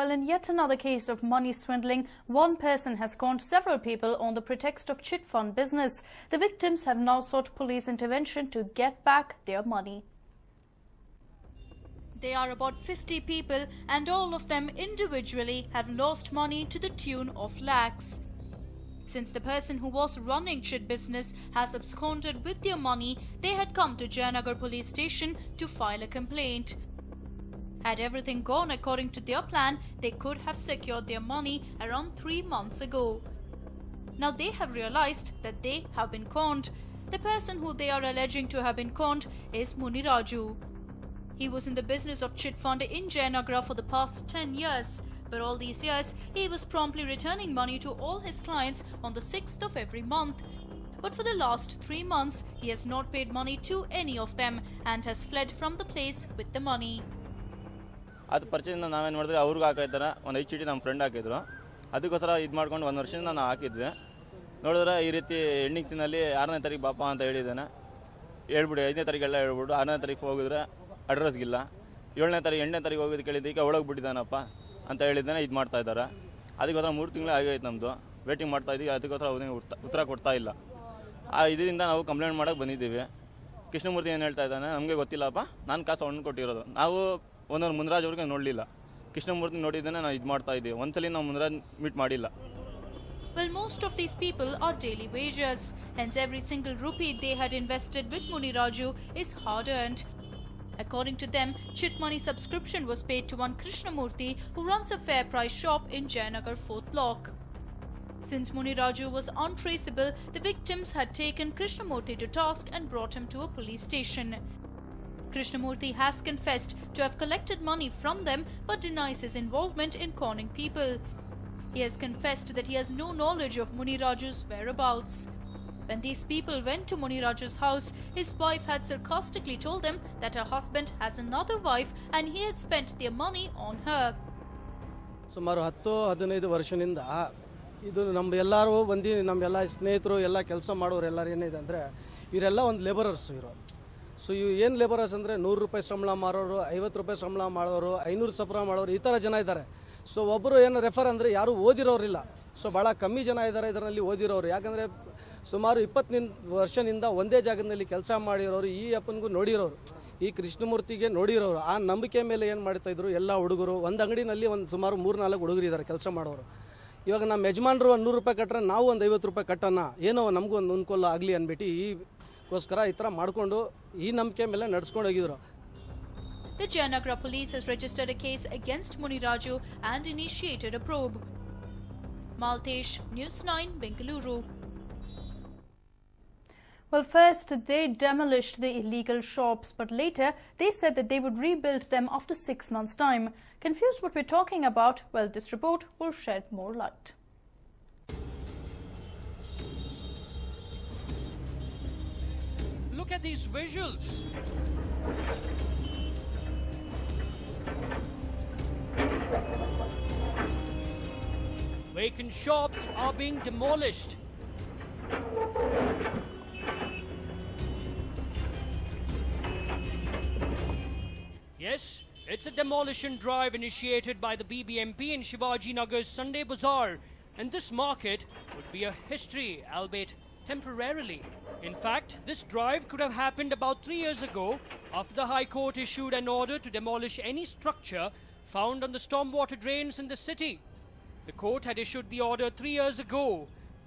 Well, in yet another case of money swindling, one person has conned several people on the pretext of chit fund business. The victims have now sought police intervention to get back their money. They are about 50 people and all of them individually have lost money to the tune of lakhs. Since the person who was running chit business has absconded with their money, they had come to Jayanagar police station to file a complaint. Had everything gone according to their plan, they could have secured their money around 3 months ago. Now they have realized that they have been conned. The person who they are alleging to have been conned is Muniraju. He was in the business of chit fund in Jayanagar for the past 10 years. But all these years, he was promptly returning money to all his clients on the 6th of every month. But for the last 3 months, he has not paid money to any of them and has fled from the place with the money. ಅದು ಪರಿಚಯದಿಂದ ನಾವೇನು ಮಾಡಿದ್ರೆ ಅವ್ರಿಗೆ ಹಾಕಿದ್ದಾರೆ, ಒಂದು 5 ಚೀಟಿ ನಮ್ಮ friend ಹಾಕಿದ್ರು. ಅದಕ್ಕೋಸ್ಕರ ಇದು ಮಾಡ್ಕೊಂಡು 1 ವರ್ಷದಿಂದ ನಾನು ಹಾಕಿದ್ವಿ. ನೋಡಿದ್ರೆ ಈ ರೀತಿ ಎಂಡಿಂಗ್ಸಿನಲ್ಲಿ 6ನೇ ತಾರೀಕು ಬಾಪ ಅಂತ ಹೇಳಿದ್ದಾನೆ. ಹೇಳ್ಬಿಡಿ 5ನೇ ತಾರೀಕೆಲ್ಲ ಹೇಳ್ಬಿಟ್ಟು 6ನೇ ತಾರೀಕು ಹೋಗಿದ್ರೆ ಅಡ್ರೆಸ್ಗಿಲ್ಲ. 7ನೇ ತಾರೀಕು 8ನೇ ತಾರೀಕು ಹೋಗಿದ್ದು ಕೇಳಿದ್ದಕ್ಕೆ ಒಳಗೆ ಬಿಟ್ಟಿದ್ದಾನಪ್ಪ ಅಂತ ಹೇಳಿದ್ದಾನೆ. ಇದು ಮಾಡ್ತಾ ಇದ್ದಾರೆ. ಅದಕ್ಕೋಸ್ಕರ 3 ತಿಂಗಳು ಆಗೈತೆ ನಮ್ಮದು. ವೇಟಿಂಗ್ ಮಾಡ್ತಾ ಇದ್ದೀವಿ. ಅದಕ್ಕೋಸ್ಕರ ಅವ್ರಿಗೆ ಉತ್ತರ ಕೊಡ್ತಾ ಇಲ್ಲ. ಇದರಿಂದ ನಾವು ಕಂಪ್ಲೇಂಟ್ ಮಾಡೋಕ್ಕೆ ಬಂದಿದ್ದೀವಿ. ಕೃಷ್ಣಮೂರ್ತಿ ಏನು ಹೇಳ್ತಾ ಇದ್ದಾನೆ, ನಮಗೆ ಗೊತ್ತಿಲ್ಲಪ್ಪ, ನಾನು ಕಾಸು ಅವ್ನು ಕೊಟ್ಟಿರೋದು. ನಾವು ಒಂದೊಂದು ಮುನ್ರಾಜ್ ಅವ್ರಿಗೆ ನೋಡಲಿಲ್ಲ. ಕೃಷ್ಣಮೂರ್ತಿ ನೋಡಿದ್ದೇನೆ ನಾವು ಇದು ಮಾಡ್ತಾ ಇದ್ದೀವಿ. ಒಂದ್ಸಲಿ ನಾವು ಮುನ್ರಾಜ್ ಮೀಟ್ ಮಾಡಿಲ್ಲ. Well, most of these people are daily wagers. Hence, every single rupee they had invested with Muniraju is hard earned. According to them, chit money subscription was paid to one Krishnamurthy who runs a fair price shop in Jayanagar 4th block. Since Muniraju was untraceable, the victims had taken Krishnamurthy to task and brought him to a police station. Krishnamurthy has confessed to have collected money from them but denies his involvement in conning people. He has confessed that he has no knowledge of Muniraju's whereabouts. When these people went to Muniraju's house, his wife had sarcastically told them that her husband has another wife and he had spent their money on her. ಸುಮಾರು 10-15 ವರ್ಷದಿಂದ ಇದು ಎಲ್ಲರೂ ಬಂದು ನಮ್ಮೆಲ್ಲ ಸ್ನೇಹಿತರು ಎಲ್ಲ ಕೆಲಸ ಮಾಡೋರು ಎಲ್ಲರೂ ಏನಿದೆ ಅಂದರೆ ಇವರೆಲ್ಲ ಒಂದು ಲೇಬರರ್ಸ್ ಇವರು. ಸೊ ಇವು ಏನು ಲೇಬರರ್ಸ್ ಅಂದರೆ 100 ರೂಪಾಯಿ ಸಂಬಳ ಮಾರೋರು, 50 ರೂಪಾಯಿ ಸಂಬಳ ಮಾಡೋರು, 500 ಸಂಬಳ ಮಾಡೋರು, ಈ ಥರ ಜನ ಇದ್ದಾರೆ. ಸೊ ಒಬ್ಬರು ಏನು ರೆಫರ್ ಅಂದರೆ ಯಾರೂ ಓದಿರೋರಿಲ್ಲ. ಸೊ ಭಾಳ ಕಮ್ಮಿ ಜನ ಇದ್ದಾರೆ ಇದರಲ್ಲಿ ಓದಿರೋರು. ಯಾಕಂದರೆ ಸುಮಾರು 20 ವರ್ಷದಿಂದ ಒಂದೇ ಜಾಗದಲ್ಲಿ ಕೆಲಸ ಮಾಡಿರೋರು, ಈ ಅಪ್ಪನಿಗೂ ನೋಡಿರೋರು, ಈ ಕೃಷ್ಣಮೂರ್ತಿಗೆ ನೋಡಿರೋರು. ಆ ನಂಬಿಕೆ ಮೇಲೆ ಏನು ಮಾಡ್ತಾಯಿದ್ರು ಎಲ್ಲ ಹುಡುಗರು. ಒಂದು ಅಂಗಡಿನಲ್ಲಿ ಸುಮಾರು 3-4 ಹುಡುಗರು ಇದ್ದಾರೆ ಕೆಲಸ ಮಾಡೋರು. ಇವಾಗ ನಮ್ಮ ಯಜಮಾನರು 100 ರೂಪಾಯಿ ಕಟ್ಟರೆ ನಾವು ಒಂದು 50 ರೂಪಾಯಿ ಕಟ್ಟೋಣ, ಏನೋ ನಮಗೂ ಒಂದು ಅನುಕೂಲ ಆಗಲಿ ಅಂದ್ಬಿಟ್ಟು ಈಗೋಸ್ಕರ ಈ ಥರ ಮಾಡಿಕೊಂಡು ಈ ನಂಬಿಕೆ ಮೇಲೆ ನಡ್ಸ್ಕೊಂಡು ಹೋಗಿದ್ರು. The Jayanagar police has registered a case against Muniraju and initiated a probe. Maltesh, News9, Bengaluru. Well, first they demolished the illegal shops, but later they said that they would rebuild them after 6 months' time. Confused what we're talking about? Well, this report will shed more light. Look at these visuals. Vacant shops are being demolished. Yes, it's a demolition drive initiated by the BBMP in Shivaji Nagar's Sunday Bazaar, and this market would be a history, albeit temporarily. In fact, this drive could have happened about 3 years ago after the High Court issued an order to demolish any structure found on the stormwater drains in the city. The court had issued the order 3 years ago,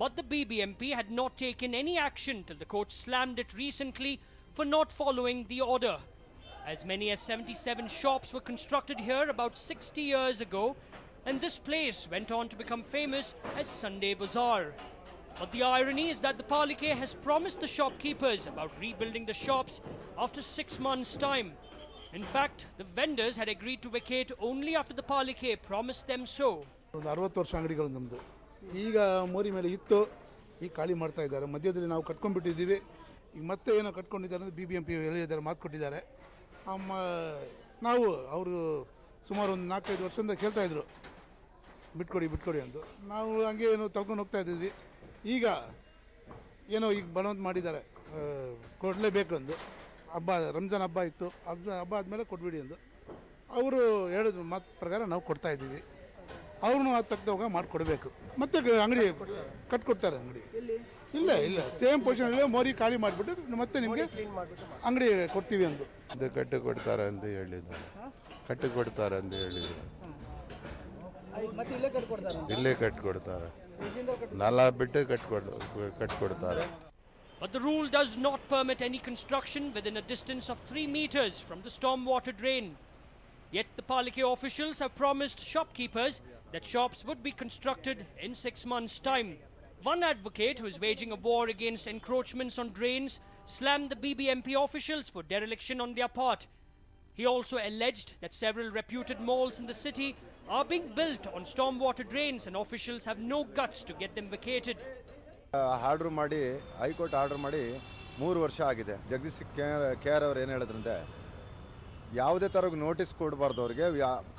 but the BBMP had not taken any action till the court slammed it recently for not following the order. As many as 77 shops were constructed here about 60 years ago, and this place went on to become famous as Sunday Bazaar. But the irony is that the Palike has promised the shopkeepers about rebuilding the shops after 6 months' time. In fact, the vendors had agreed to vacate only after the Palike promised them so. 60 ವರ್ಷ ಅಂಗಡಿಗಳು ನಮ್ಮದು. ಈಗ ಮೋರಿ ಮೇಲೆ ಇತ್ತು, ಈಗ ಖಾಲಿ ಮಾಡ್ತಾ ಇದ್ದಾರೆ. ಮಧ್ಯದಲ್ಲಿ ನಾವು ಕಟ್ಕೊಂಡ್ಬಿಟ್ಟಿದ್ದೀವಿ. ಈಗ ಮತ್ತೆ ಏನೋ ಕಟ್ಕೊಂಡಿದ್ದಾರೆ ಅಂತ BBMP ಹೇಳಿದ್ದಾರೆ, ಮಾತು ಕೊಟ್ಟಿದ್ದಾರೆ. ನಾವು ಅವರು ಸುಮಾರು ಒಂದು 4-5 ವರ್ಷದಿಂದ ಕೇಳ್ತಾ ಇದ್ರು ಬಿಟ್ಕೊಡಿ ಅಂತ. ನಾವು ಹಂಗೆ ಏನೋ ತಗೊಂಡು ಹೋಗ್ತಾ ಇದ್ವಿ. ಈಗ ಏನೋ ಈಗ ಬಲವಂತ ಮಾಡಿದ್ದಾರೆ, ಕೊಡಲೇಬೇಕು ಅಂದು. ಹಬ್ಬ ರಂಜಾನ್ ಹಬ್ಬ ಇತ್ತು, ಹಬ್ಬ ಆದಮೇಲೆ ಕೊಟ್ಬಿಡಿ ಅಂದು ಅವರು ಹೇಳಿದ್ರು ಮಾತು ಪ್ರಕಾರ ನಾವು ಕೊಡ್ತಾ ಇದ್ದೀವಿ. ಅವ್ರನ್ನೂ ಅದು ತಕ್ಕವಾಗ ಮಾಡಿಕೊಡ್ಬೇಕು. ಮತ್ತೆ ಅಂಗಡಿ ಕಟ್ಕೊಡ್ತಾರೆ. ಅಂಗಡಿ ಇಲ್ಲ ಸೇಮ್ ಪೊಸಿಷನ್ ಮೋರಿ ಖಾಲಿ ಮಾಡಿಬಿಟ್ಟು ಮತ್ತೆ ನಿಮಗೆ ಅಂಗಡಿ ಕೊಡ್ತೀವಿ ಅಂದು ಇದು ಕಟ್ಟಿಕೊಡ್ತಾರೆ ಅಂತ ಹೇಳಿದ್ರು. ಇಲ್ಲೇ ಕಟ್ಕೊಡ್ತಾರೆ. ನಾಲ ಬಿಟ್ಟು ಕಟ್ಕೊಡ್ತಾರೆ. But the rule does not permit any construction within a distance of 3 meters from the stormwater drain. Yet the Palike officials have promised shopkeepers that shops would be constructed in 6 months' time. One advocate who is waging a war against encroachments on drains slammed the BBMP officials for dereliction on their part. He also alleged that several reputed malls in the city are being built on stormwater drains and officials have no guts to get them vacated. Order ಮಾಡಿ high court order ಮಾಡಿ 3 ವರ್ಷ ಆಗಿದೆ. Jagadish KR. ಅವರು ಏನು ಹೇಳಿದ್ರಂತೆ, ಯಾವುದೇ ಥರ notice ಕೊಡಬಾರ್ದು ಅವ್ರಿಗೆ,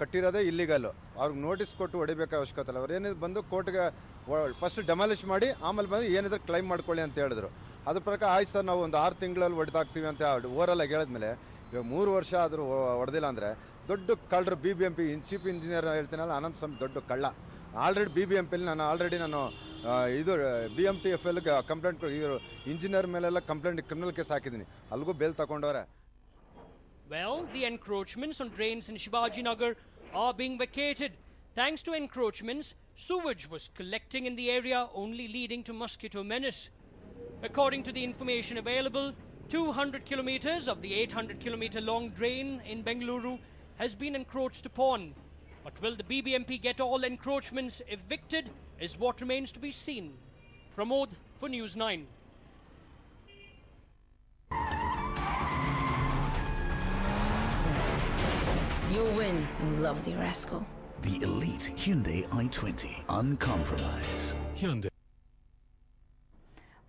ಕಟ್ಟಿರೋದೇ ಇಲ್ಲಿಗಲ್ಲು, ಅವ್ರಿಗೆ ನೋಟಿಸ್ ಕೊಟ್ಟು ಹೊಡಿಬೇಕಾದ ಅವಶ್ಯಕತೆ ಇಲ್ಲ. ಅವ್ರು ಏನಿದೆ ಬಂದು ಕೋರ್ಟ್ಗೆ ಫಸ್ಟ್ ಡೆಮಾಲಿಷ್ ಮಾಡಿ ಆಮೇಲೆ ಬಂದು ಏನಿದ್ರೆ ಕ್ಲೈಮ್ ಮಾಡ್ಕೊಳ್ಳಿ ಅಂತ ಹೇಳಿದ್ರು. ಅದ್ರ ಪ್ರಕಾರ ಆಯ್ತು ಸರ್ ನಾವು ಒಂದು 6 ತಿಂಗಳಲ್ಲಿ ಹೊಡೆದಾಕ್ತೀವಿ ಅಂತ ಓವರಾಲ್ ಹೇಳಿದ್ಮೇಲೆ ಇವಾಗ 3 ವರ್ಷ ಆದರೂ ಹೊಡೆದಿಲ್ಲ ಅಂದರೆ ದೊಡ್ಡ ಕಳ್ಳರು. BBMP ಚೀಫ್ ಇಂಜಿನಿಯರ್ ಹೇಳ್ತೀನಲ್ಲ ಅನಂತ ಸ್ವಾಮಿ ದೊಡ್ಡ ಕಳ್ಳ. ಆಲ್ರೆಡಿ BBMPಲಿ ನಾನು ಇದು BMTFLಗೆ ಕಂಪ್ಲೇಂಟ್ ಇಂಜಿನಿಯರ್ ಮೇಲೆಲ್ಲ ಕಂಪ್ಲೇಂಟ್ ಕ್ರಿಮಿನಲ್ ಕೇಸ್ ಹಾಕಿದ್ದೀನಿ, ಅಲ್ಲಿಗೂ bale ತಗೊಂಡವ್ರೆ. Well, the encroachments on drains in Shivaji Nagar are being vacated. Thanks to encroachments, sewage was collecting in the area, only leading to mosquito menace. According to the information available, 200 kilometers of the 800-kilometer long drain in Bengaluru has been encroached upon. But will the BBMP get all encroachments evicted is what remains to be seen. Pramod for News9. You win, you lovely rascal. The elite Hyundai i20. Uncompromised. Hyundai.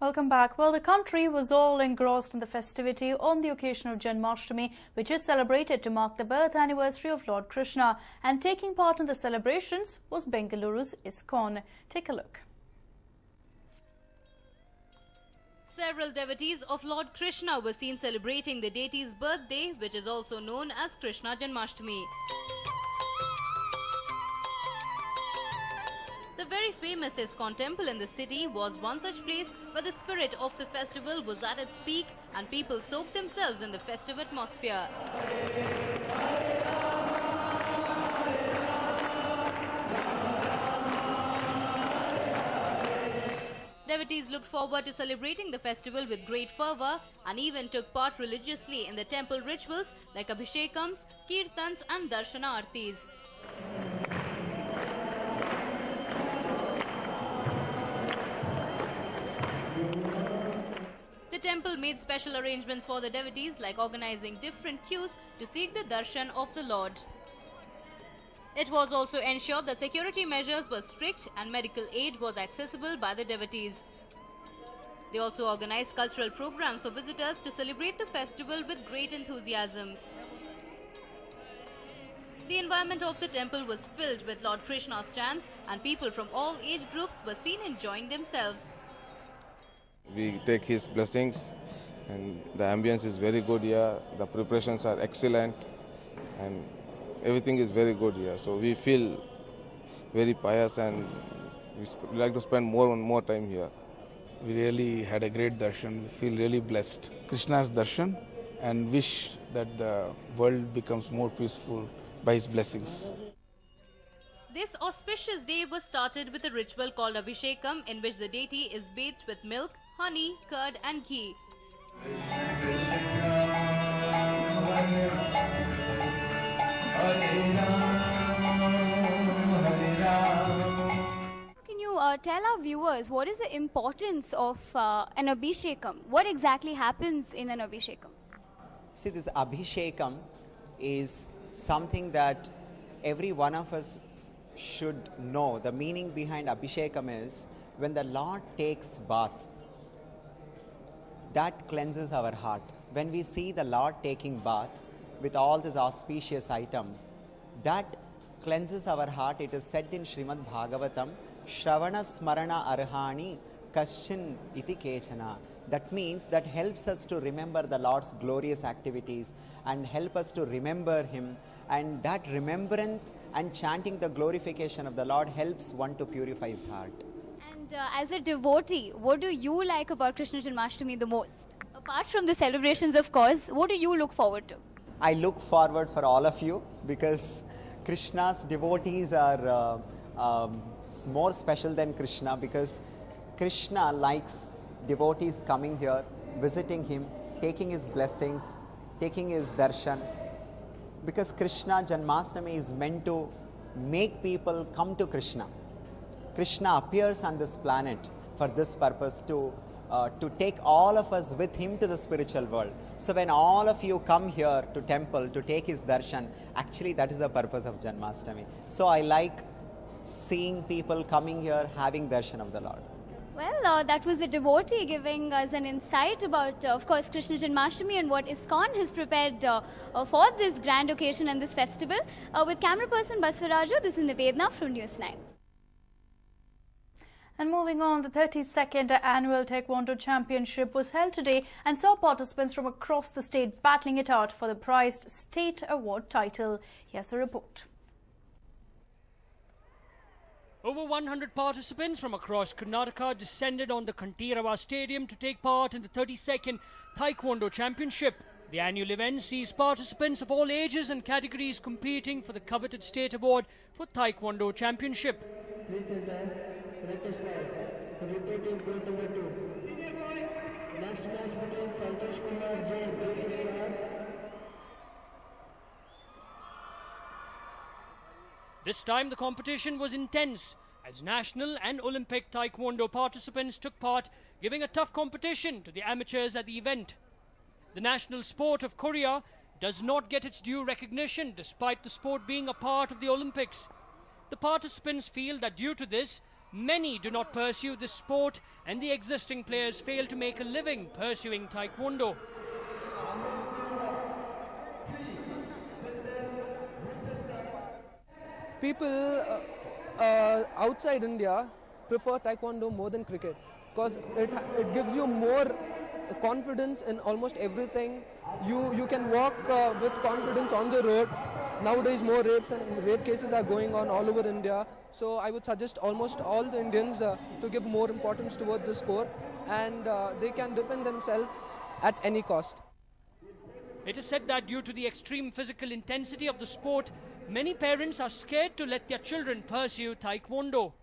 Welcome back. Well, the country was all engrossed in the festivity on the occasion of Janmashtami, which is celebrated to mark the birth anniversary of Lord Krishna. And taking part in the celebrations was Bengaluru's ISKCON. Take a look. Several devotees of Lord Krishna were seen celebrating the deity's birthday, which is also known as Krishna Janmashtami. The very famous ISKCON temple in the city was one such place where the spirit of the festival was at its peak and people soaked themselves in the festive atmosphere. Devotees looked forward to celebrating the festival with great fervor and even took part religiously in the temple rituals like abhishekams, kirtans and darshana artis. The temple made special arrangements for the devotees, like organizing different queues to seek the darshan of the Lord. It was also ensured that security measures were strict and medical aid was accessible by the devotees. They also organized cultural programs for visitors to celebrate the festival with great enthusiasm. The environment of the temple was filled with Lord Krishna's chants and people from all age groups were seen enjoying themselves. We take his blessings and the ambience is very good here. The preparations are excellent and everything is very good here. So we feel very pious and we like to spend more time here. We really had a great darshan. We feel really blessed. Krishna's darshan and wish that the world becomes more peaceful by his blessings. This auspicious day was started with a ritual called Abhishekam, in which the deity is bathed with milk, honey, curd and ghee. Can you tell our viewers what is the importance of an Abhishekam? What exactly happens in an Abhishekam? See, this Abhishekam is something that every one of us should know. The meaning behind Abhishekam is when the Lord takes bath, that cleanses our heart. When we see the Lord taking bath with all this auspicious item, that cleanses our heart. It is said in Srimad Bhagavatam, Shravana Smarana Arhani Kaschin Iti Kechana. That means that helps us to remember the Lord's glorious activities and help us to remember Him And that remembrance and chanting the glorification of the Lord helps one to purify his heart. And as a devotee, what do you like about Krishna Janmashtami the most? Apart from the celebrations, of course, what do you look forward to? I look forward for all of you because Krishna's devotees are more special than Krishna, because Krishna likes devotees coming here, visiting him, taking his blessings, taking his darshan. Because Krishna Janmashtami is meant to make people come to Krishna. Krishna appears on this planet for this purpose, to take all of us with him to the spiritual world. So when all of you come here to temple to take his darshan, actually that is the purpose of Janmashtami. So I like seeing people coming here having darshan of the Lord. Well, that was a devotee giving us an insight about, of course, Krishna Janmashtami and what ISKCON has prepared for this grand occasion and this festival. With camera person Baswaraju, this is Nivedna from News9. And moving on, the 32nd Annual Taekwondo Championship was held today and saw participants from across the state battling it out for the prized state award title. Here's a report. Over 100 participants from across Karnataka descended on the Kantirava Stadium to take part in the 32nd Taekwondo Championship. The annual event sees participants of all ages and categories competing for the coveted state award for Taekwondo Championship. This time the competition was intense as national and Olympic Taekwondo participants took part, giving a tough competition to the amateurs at the event. The national sport of Korea does not get its due recognition despite the sport being a part of the Olympics. The participants feel that due to this, many do not pursue this sport and the existing players fail to make a living pursuing Taekwondo. People outside India prefer Taekwondo more than cricket because it gives you more confidence in almost everything. You can walk with confidence on the road. Nowadays more rapes and rape cases are going on all over India. So I would suggest almost all the Indians to give more importance towards the sport, and they can defend themselves at any cost. It is said that due to the extreme physical intensity of the sport, many parents are scared to let their children pursue Taekwondo.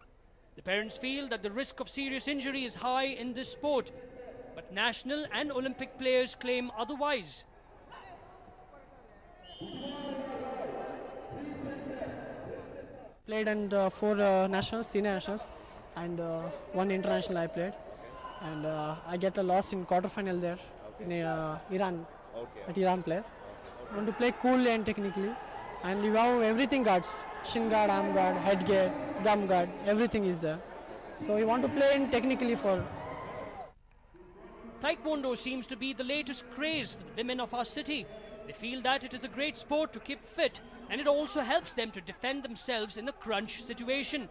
The parents feel that the risk of serious injury is high in this sport, but national and Olympic players claim otherwise. Played and 4 nationals, senior nationals, and 1 international I played, and I get a loss in quarterfinal there in Iran. At Iran player. I want to play cool and technically, and you have everything guards: shin guard, arm guard, head guard, gum guard, everything is there. So you want to play in technically for. Taekwondo seems to be the latest craze for the women of our city. They feel that it is a great sport to keep fit, and it also helps them to defend themselves in a crunch situation.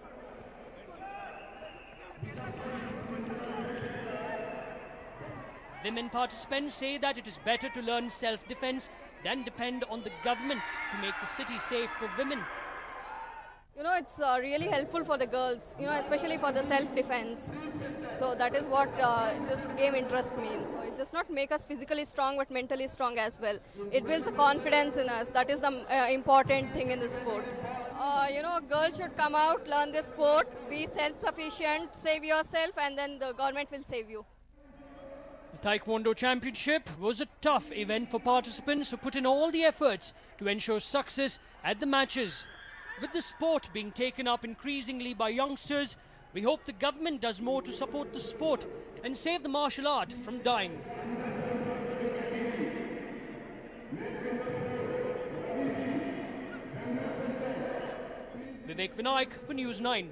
Women participants say that it is better to learn self-defense than depend on the government to make the city safe for women. You know, it's really helpful for the girls, you know, especially for the self-defense. So that is what this game interests me in. It does not make us physically strong, but mentally strong as well. It builds a confidence in us. That is the important thing in the sport. You know, girls should come out, learn this sport, be self-sufficient, save yourself, and then the government will save you. The Taekwondo Championship was a tough event for participants who put in all the efforts to ensure success at the matches. With the sport being taken up increasingly by youngsters, we hope the government does more to support the sport and save the martial art from dying. Vivek Vinayak for News 9.